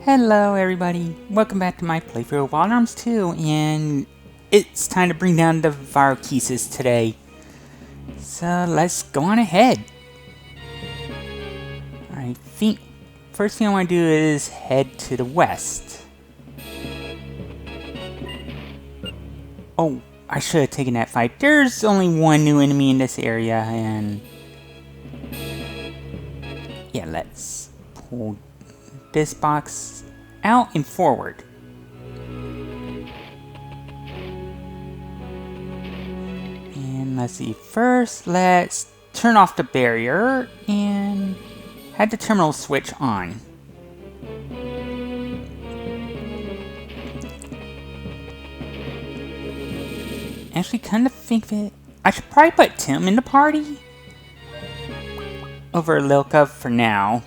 Hello everybody, welcome back to my playthrough of Wild Arms 2, and it's time to bring down the Varukisas today. So let's go on ahead. I think first thing I want to do is head to the west. Oh, I should have taken that fight. There's only one new enemy in this area, and yeah, let's pull this box out and forward. And let's see, first let's turn off the barrier and have the terminal switch on. Actually, kind of think that I should probably put Tim in the party over Lilka for now.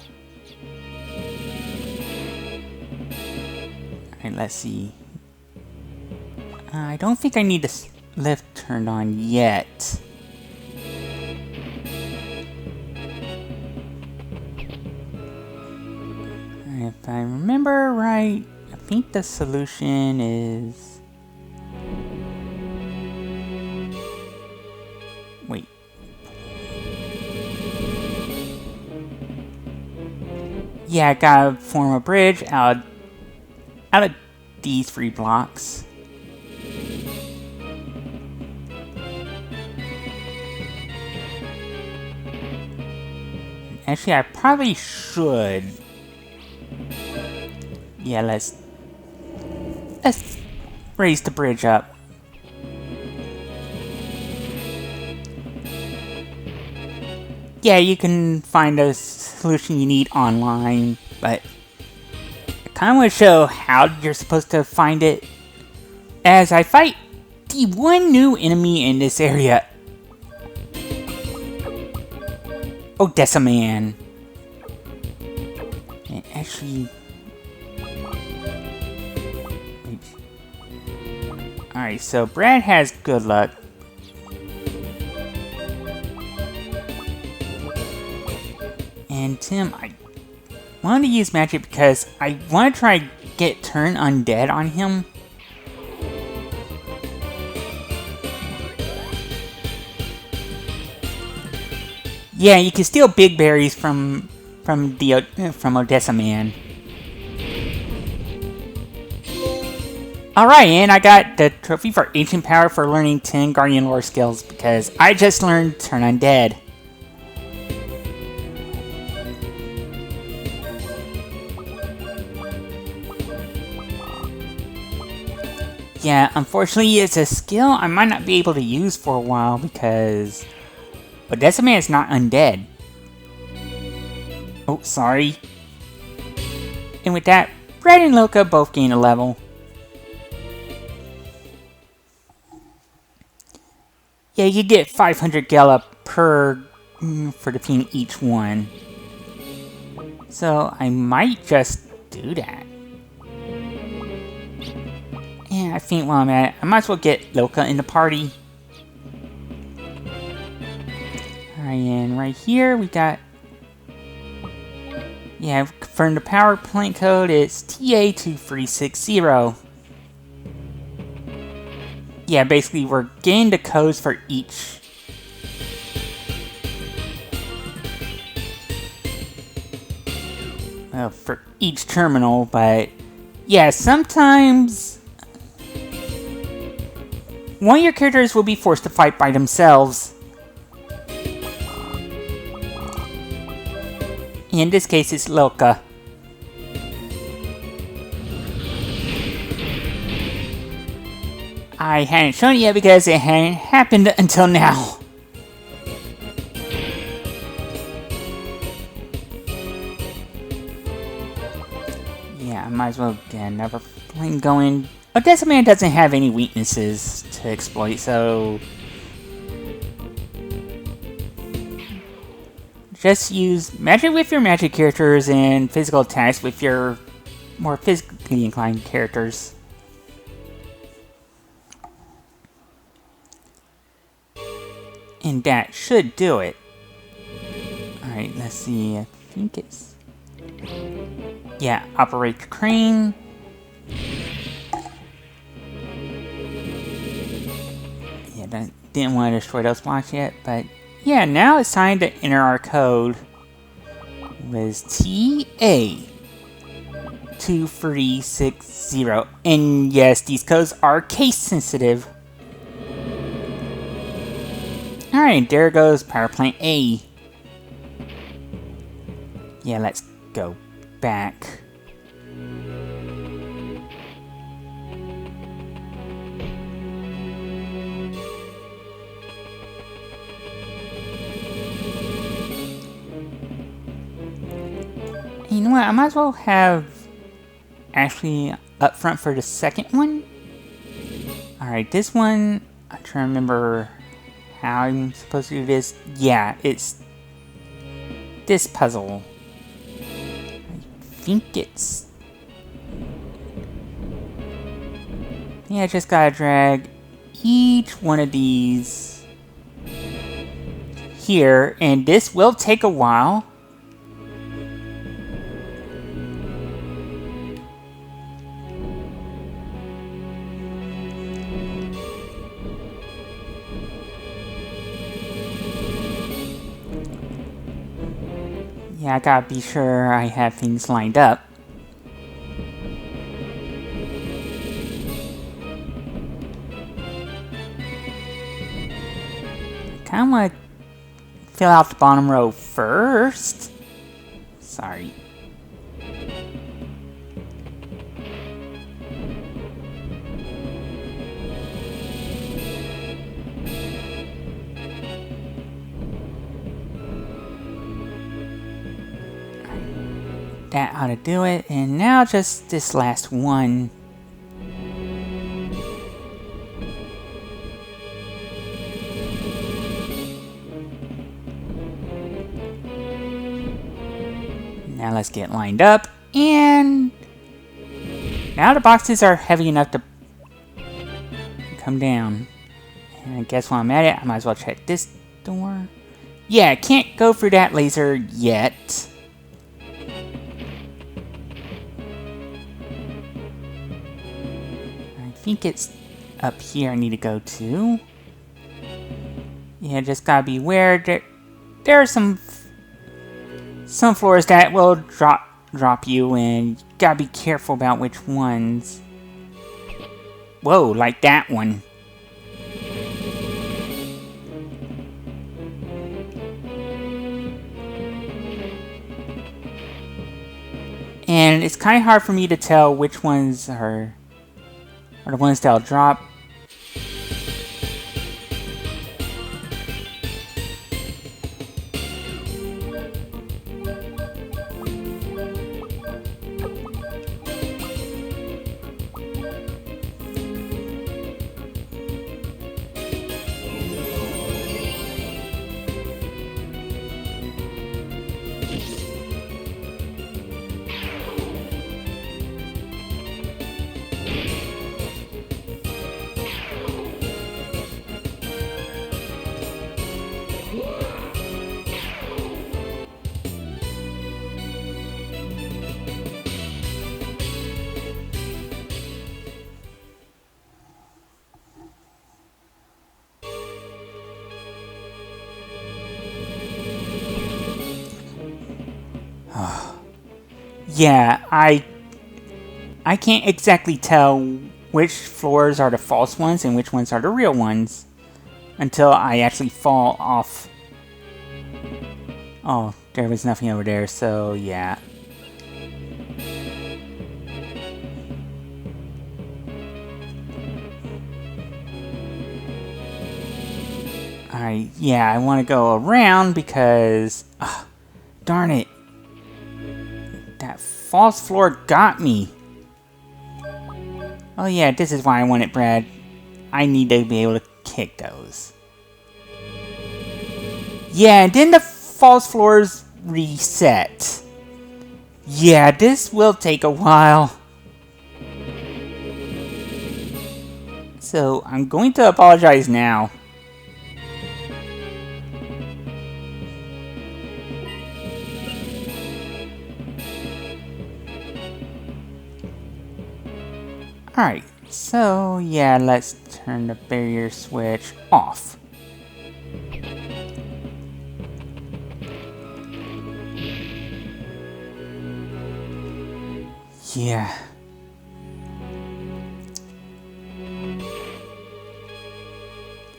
Alright, let's see. I don't think I need the lift turned on yet. If I remember right, I think the solution is... Wait. Yeah, I gotta form a bridge out of these 3 blocks. Actually, I probably should. Yeah, let's raise the bridge up. Yeah, you can find a solution you need online, but I kind of want to show how you're supposed to find it as I fight the one new enemy in this area. Odessa man. And actually... Alright, so Brad has good luck. And Tim, I wanted to use magic because I want to try to get turn undead on him. Yeah, you can steal big berries from Odessa man. Alright, and I got the trophy for Ancient Power for learning 10 Guardian Lore skills because I just learned Turn Undead. Yeah, unfortunately it's a skill I might not be able to use for a while because Odessa man is not undead. Oh, sorry. And with that, Brad and Loka both gain a level. Yeah, you get 500 Gala per for defeating each one. So I might just do that. Yeah, I think while I'm at it, I might as well get Loka in the party. Alright, and right here we got... Yeah, I've confirmed the power plant code. It's TA2360. Yeah, basically we're getting the codes for each. Well, for each terminal, but yeah, sometimes one of your characters will be forced to fight by themselves. In this case, it's Lilka. I hadn't shown it yet because it hadn't happened until now. Yeah, I might as well get another flame going. Odessa man doesn't have any weaknesses to exploit, so... Just use magic with your magic characters and physical attacks with your more physically inclined characters. And that should do it. Alright, let's see. I think it's... Yeah, operate the crane. Yeah, didn't want to destroy those blocks yet, but yeah, now it's time to enter our code. It was TA2360. And yes, these codes are case sensitive. Alright, there goes power plant A. Yeah, let's go back. You know what, I might as well have actually up front for the second one. Alright, this one, I'm trying to remember how I'm supposed to do this. Yeah, it's this puzzle. I think it's... Yeah, I just gotta drag each one of these here, and this will take a while. Yeah, I gotta be sure I have things lined up. Kinda wanna fill out the bottom row first. Sorry. That ought to do it, and now just this last one. Now let's get lined up, and now the boxes are heavy enough to come down. And I guess while I'm at it, I might as well check this door. Yeah, can't go through that laser yet. I think it's up here I need to go to. Yeah, just gotta be aware there are some floors that will drop you, and you gotta be careful about which ones. Whoa, like that one. And it's kind of hard for me to tell which ones are the ones that'll drop. Yeah, I can't exactly tell which floors are the false ones and which ones are the real ones until I actually fall off. Oh, there was nothing over there, so yeah. Alright, yeah, I want to go around because... darn it. That false floor got me. Oh yeah, this is why I want it, Brad. I need to be able to kick those. Yeah, and then the false floors reset. Yeah, this will take a while. So, I'm going to apologize now. Alright, so yeah, let's turn the barrier switch off. Yeah.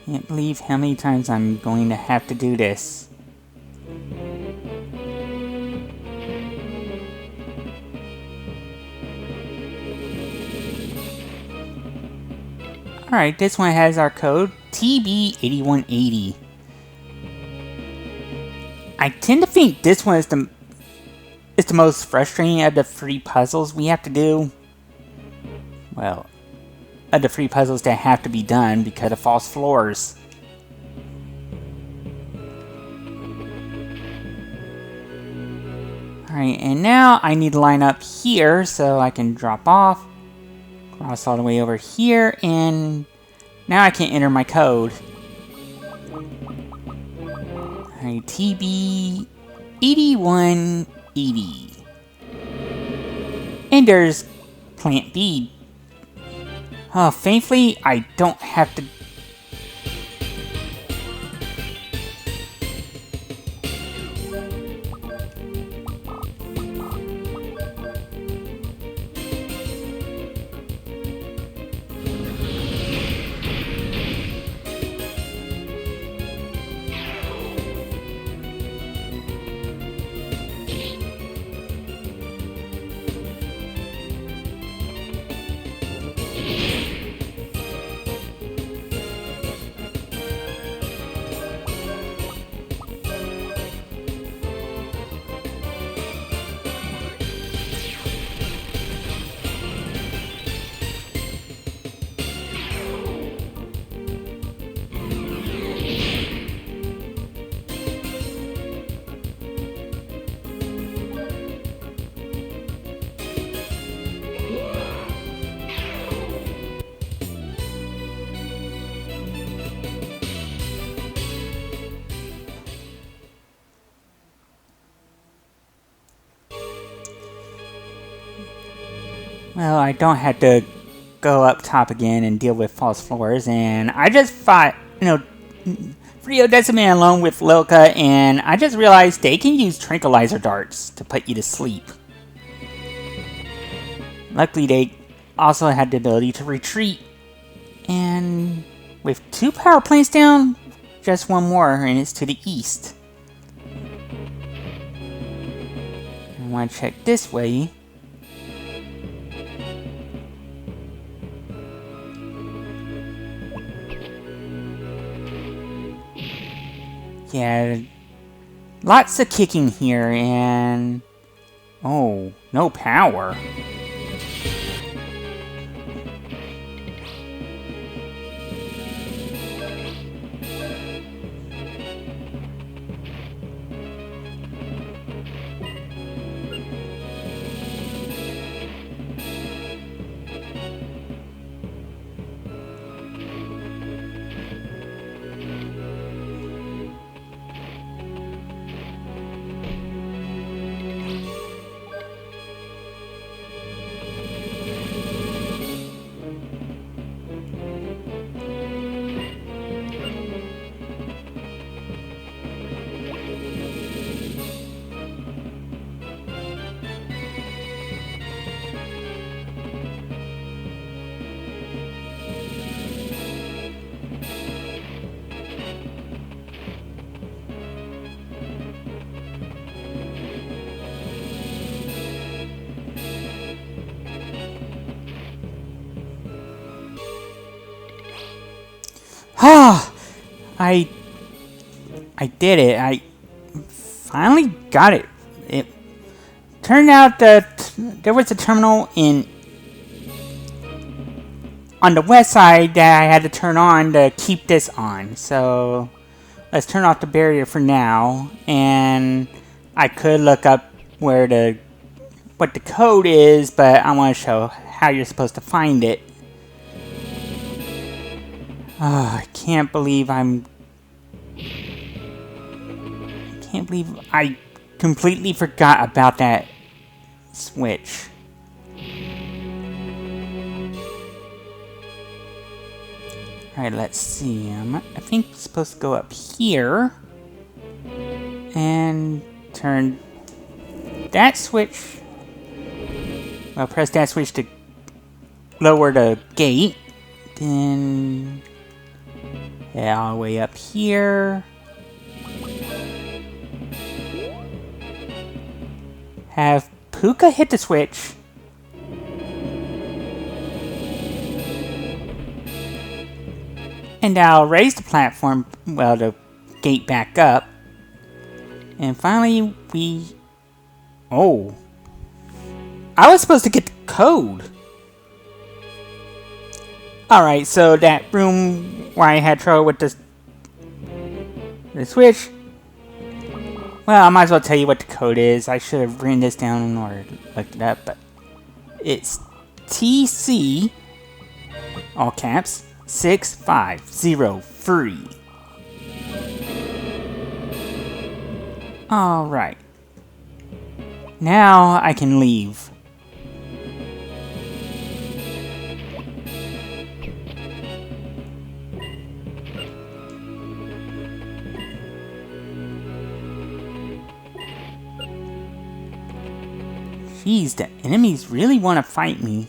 Can't believe how many times I'm going to have to do this. Alright, this one has our code TB8180. I tend to think this one is the most frustrating of the 3 puzzles we have to do. Well, of the 3 puzzles that have to be done because of false floors. Alright, and now I need to line up here so I can drop off, cross all the way over here, and now I can enter my code. Alright, TB8180. And there's Plant B. Oh, thankfully, I don't have to... Well, I don't have to go up top again and deal with false floors, and I just fought, free Odessa man alone with Lilka, and I just realized they can use tranquilizer darts to put you to sleep. Luckily, they also had the ability to retreat, and with 2 power plants down, just 1 more, and it's to the east. I want to check this way. Yeah, lots of kicking here, and... oh, no power. Ah, I did it. I finally got it. It turned out that there was a terminal on the west side that I had to turn on to keep this on. So let's turn off the barrier for now, and I could look up what the code is, but I want to show how you're supposed to find it. Oh, I can't believe I completely forgot about that switch. Alright, let's see. I think it's supposed to go up here. And turn that switch. Well, press that switch to lower the gate. Then head all the way up here. Have Puka hit the switch. And I'll raise the platform, well, the gate back up. And finally, oh. I was supposed to get the code. Alright, so that room where I had trouble with the switch. Well, I might as well tell you what the code is. I should have written this down or looked it up, but it's TC, all caps, 6503. Alright. Now I can leave. Jeez, the enemies really want to fight me.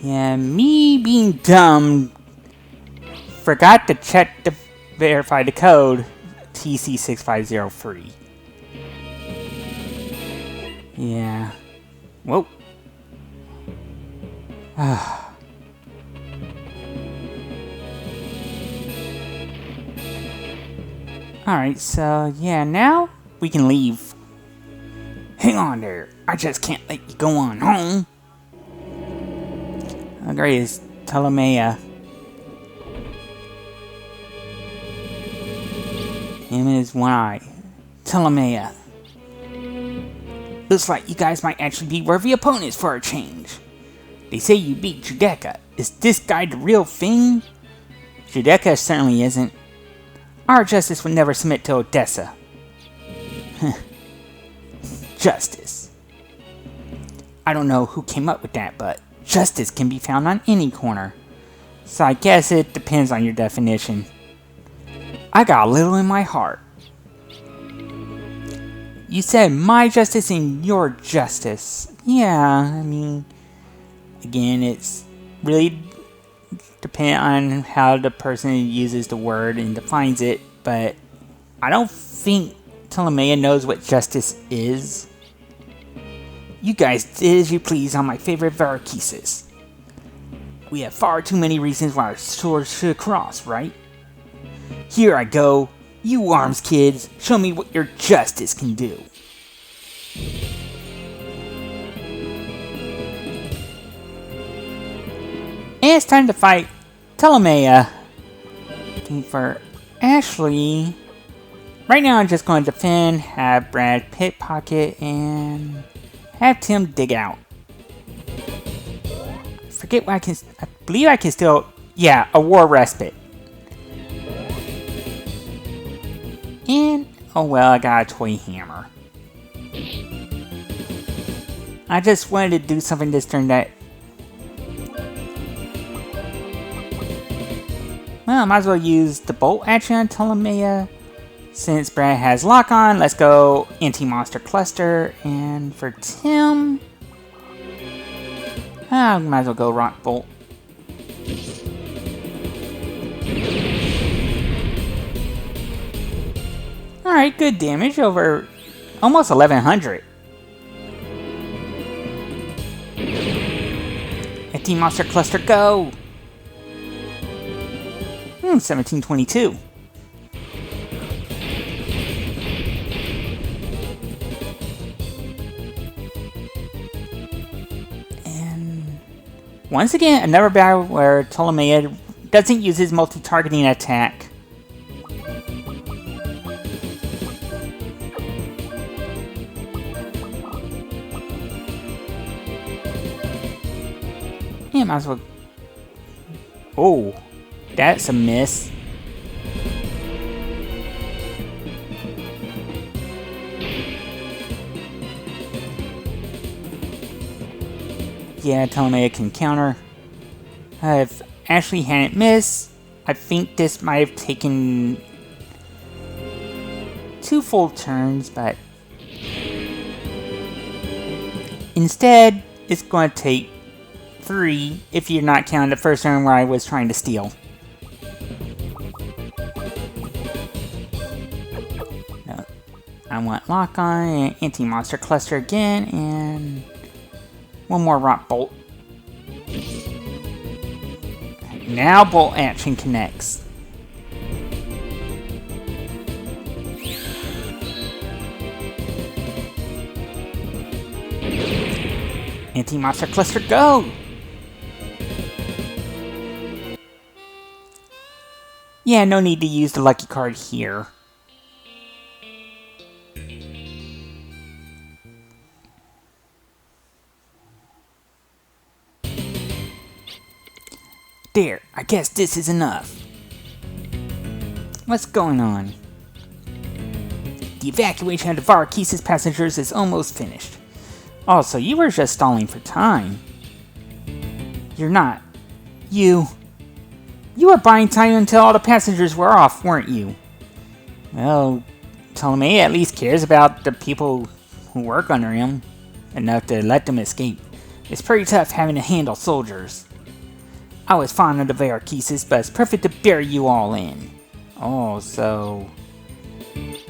Yeah, me being dumb, forgot to check to verify the code, TC6503. Yeah. Whoa. Alright, so yeah, now we can leave. Hang on there, I just can't let you go on home. How great is Ptolemy? Him and his one eye. Ptolemy. Looks like you guys might actually be worthy opponents for a change. They say you beat Judecca. Is this guy the real thing? Judecca certainly isn't. Our justice would never submit to Odessa. Justice. I don't know who came up with that, but justice can be found on any corner. So I guess it depends on your definition. I got a little in my heart. You said my justice and your justice. Yeah, I mean, again, it's really dependent on how the person uses the word and defines it, but I don't think Ptolemy knows what justice is. You guys did as you please on my favorite Varukisas. We have far too many reasons why our swords should cross, right? Here I go. You arms kids, show me what your justice can do. And it's time to fight Ptolemy. Looking for Ashley. Right now I'm just going to defend, have Brad pickpocket, and have Tim dig out. Forget what I can... I believe I can still... Yeah, a war respite. And... oh well, I got a toy hammer. I just wanted to do something this turn that... well, I might as well use the bolt action on Ptolemy. Since Brad has lock on, let's go anti-monster cluster. And for Tim... I might as well go rock bolt. Alright, good damage over almost 1100. Anti-monster cluster, go! 1722. And once again, another battle where Ptolemy doesn't use his multi-targeting attack. Yeah, might as well. Oh, that's a miss. yeah, Ptolemy can counter. If Ashley hadn't missed, I think this might have taken 2 full turns, but instead, it's going to take 3 if you're not counting the first turn where I was trying to steal. No, I want Lock On and Anti-Monster Cluster again, and 1 more Rock Bolt. Now Bolt Action connects. Anti-Monster Cluster, go! Yeah, no need to use the lucky card here. There, I guess this is enough. What's going on? The evacuation of the Varukisas passengers is almost finished. Also, you were just stalling for time. You're not. You were buying time until all the passengers were off, weren't you? Well, Ptolemy at least cares about the people who work under him enough to let them escape. It's pretty tough having to handle soldiers. I was fond of the Varukisas, but it's perfect to bury you all in. Oh, so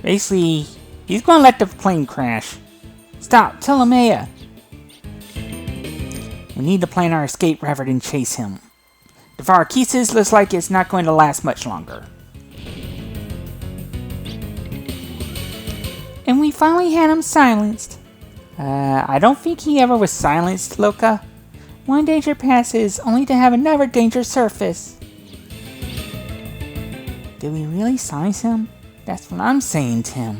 basically, he's gonna let the plane crash. Stop, Ptolemy! We need to plan our escape rather than chase him. The Varukisas looks like it's not going to last much longer. And we finally had him silenced. I don't think he ever was silenced, Loka. One danger passes, only to have another danger surface. Did we really silence him? That's what I'm saying, Tim.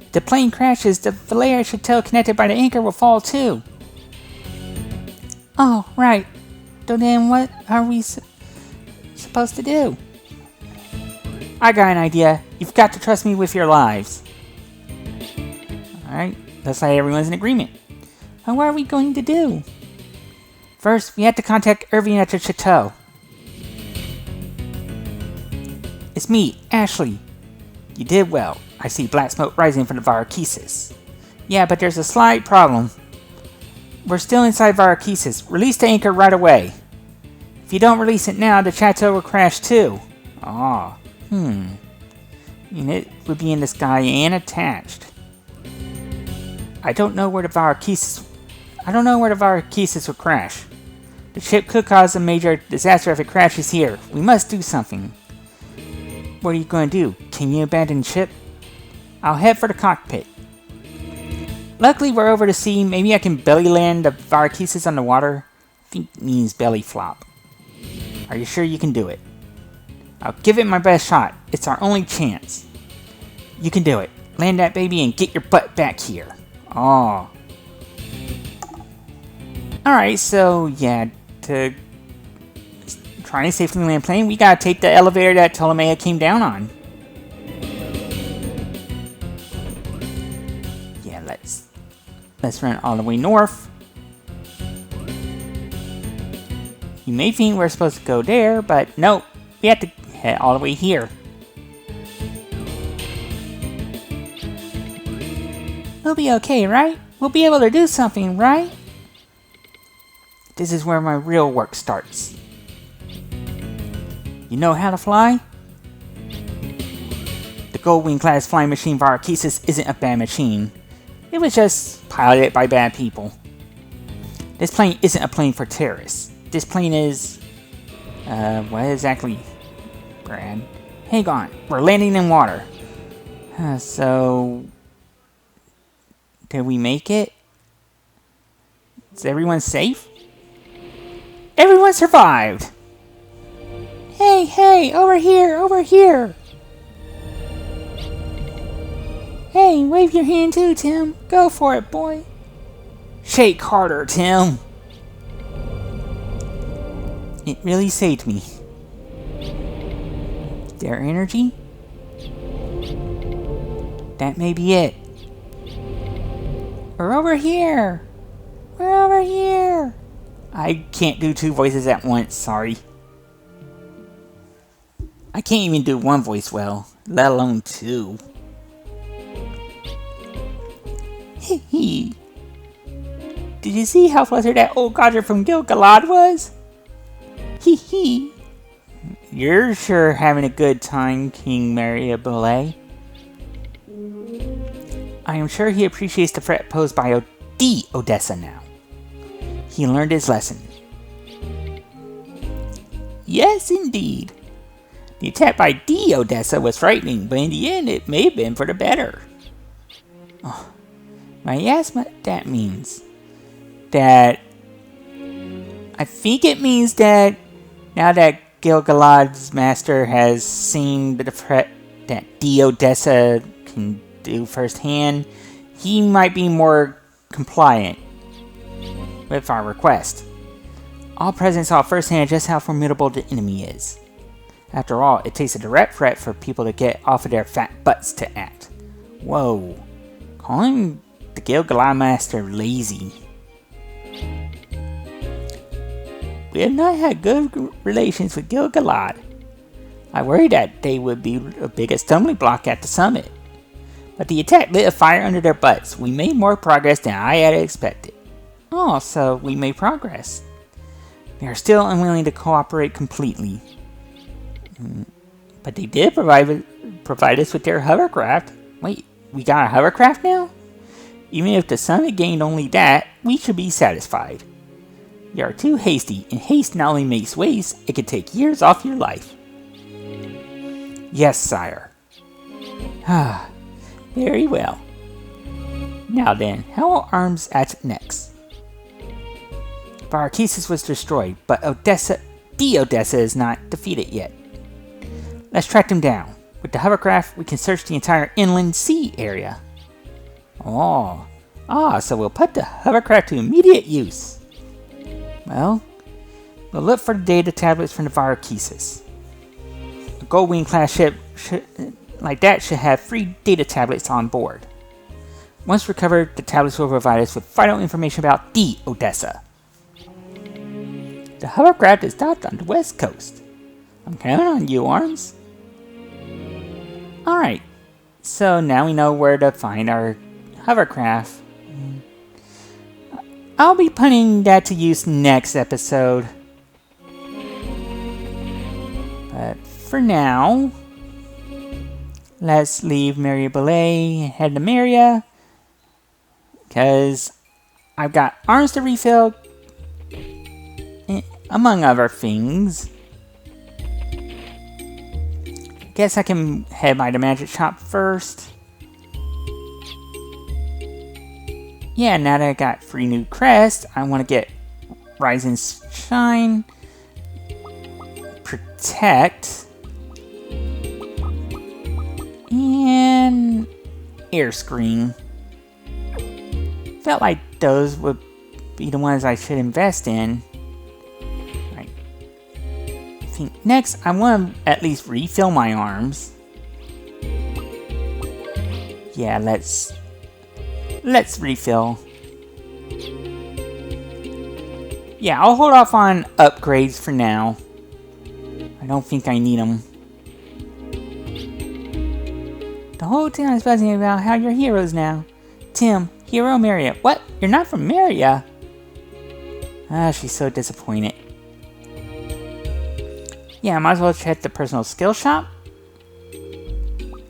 If the plane crashes, the Valeria Chateau connected by the anchor will fall too. Oh, right. So then what are we supposed to do? I got an idea. You've got to trust me with your lives. Alright, looks like everyone's in agreement. And what are we going to do? First, we have to contact Irving at the Chateau. It's me, Ashley. You did well. I see black smoke rising from the Varukisas. Yeah, but there's a slight problem. We're still inside Varukisas. Release the anchor right away. If you don't release it now, the Chateau will crash too. Aw, And it would be in the sky and attached. I don't know where the Varukisas would crash. The ship could cause a major disaster if it crashes here. We must do something. What are you going to do? Can you abandon ship? I'll head for the cockpit. Luckily, we're over the sea. Maybe I can belly land the Varukisas on the water. I think it means belly flop. Are you sure you can do it? I'll give it my best shot. It's our only chance. You can do it. Land that baby and get your butt back here. Oh. Alright, so yeah, to try and safely land plane, we gotta take the elevator that Ptolemy came down on. Yeah, let's run all the way north. You may think we're supposed to go there, but nope, we have to head all the way here. We'll be okay, right? We'll be able to do something, right? This is where my real work starts. You know how to fly? The Goldwing class flying machine Varukisas isn't a bad machine. It was just piloted by bad people. This plane isn't a plane for terrorists. This plane is... what exactly, Brad? Hang on, we're landing in water. So... did we make it? Is everyone safe? Everyone survived! Hey, over here! Hey, wave your hand too, Tim. Go for it, boy. Shake harder, Tim. It really saved me. Their energy? That may be it. We're over here! I can't do two voices at once, sorry. I can't even do one voice well, let alone two. Hee. Did you see how flustered that old codger from Gil-galad was? Hee hee. You're sure having a good time, King Mariabole. I am sure he appreciates the threat posed by Odessa now. He learned his lesson. Yes, indeed. The attack by Odessa was frightening, but in the end it may have been for the better. Oh, may I ask what that means? That... I think it means that now that Gil-galad's master has seen the threat that Odessa can do firsthand, he might be more compliant with our request. All present saw firsthand just how formidable the enemy is. After all, it takes a direct threat for people to get off of their fat butts to act. Whoa. Calling the Gil-galad master lazy. We have not had good relations with Gil-galad. I worried that they would be the biggest stumbling block at the summit. But the attack lit a fire under their butts. We made more progress than I had expected. Oh, so we made progress. They are still unwilling to cooperate completely. But they did provide us with their hovercraft. Wait, we got a hovercraft now? Even if the summit gained only that, we should be satisfied. You are too hasty, and haste not only makes waste, it can take years off your life. Yes, sire. Ah, very well. Now then, how will arms act next? Varukisas was destroyed, but Odessa is not defeated yet. Let's track them down. With the hovercraft, we can search the entire inland sea area. So we'll put the hovercraft to immediate use. Well, we'll look for the data tablets from the Varukisas. A Goldwing class ship like that should have 3 data tablets on board. Once recovered, the tablets will provide us with vital information about the Odessa. The hovercraft is docked on the west coast. I'm counting on you, Arms. Alright, so now we know where to find our hovercraft. I'll be putting that to use next episode. But for now, let's leave Mariabole and head to Maria. Because I've got arms to refill, among other things. Guess I can head by the magic shop first. Yeah, now that I got 3 new crests, I want to get Rise and Shine, Protect, and Air Screen. Felt like those would be the ones I should invest in. Right. I think next I want to at least refill my arms. Yeah, let's refill. Yeah, I'll hold off on upgrades for now. I don't think I need them. The whole town is buzzing about how you're heroes now. Tim, hero Maria. What? You're not from Maria? Ah, she's so disappointed. Yeah, I might as well check the personal skill shop.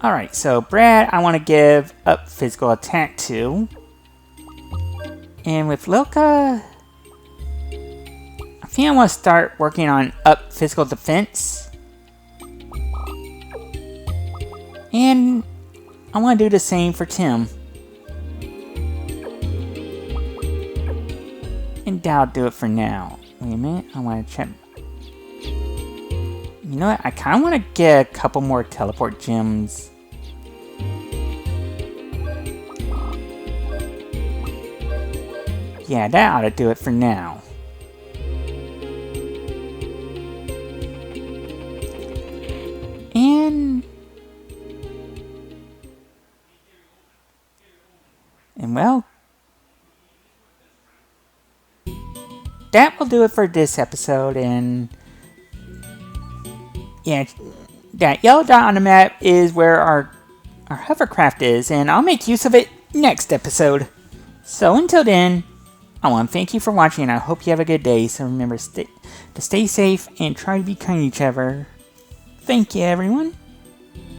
Alright, so Brad, I want to give up physical attack to. And with Lilka, I think I want to start working on up physical defense. And I want to do the same for Tim. And that'll do it for now. Wait a minute, I want to check. You know what? I kind of want to get a couple more teleport gems. Yeah, that ought to do it for now. And well, that will do it for this episode. And yeah, that yellow dot on the map is where our hovercraft is, and I'll make use of it next episode. So until then, I want to thank you for watching, and I hope you have a good day. So remember to stay safe and try to be kind to each other. Thank you, everyone.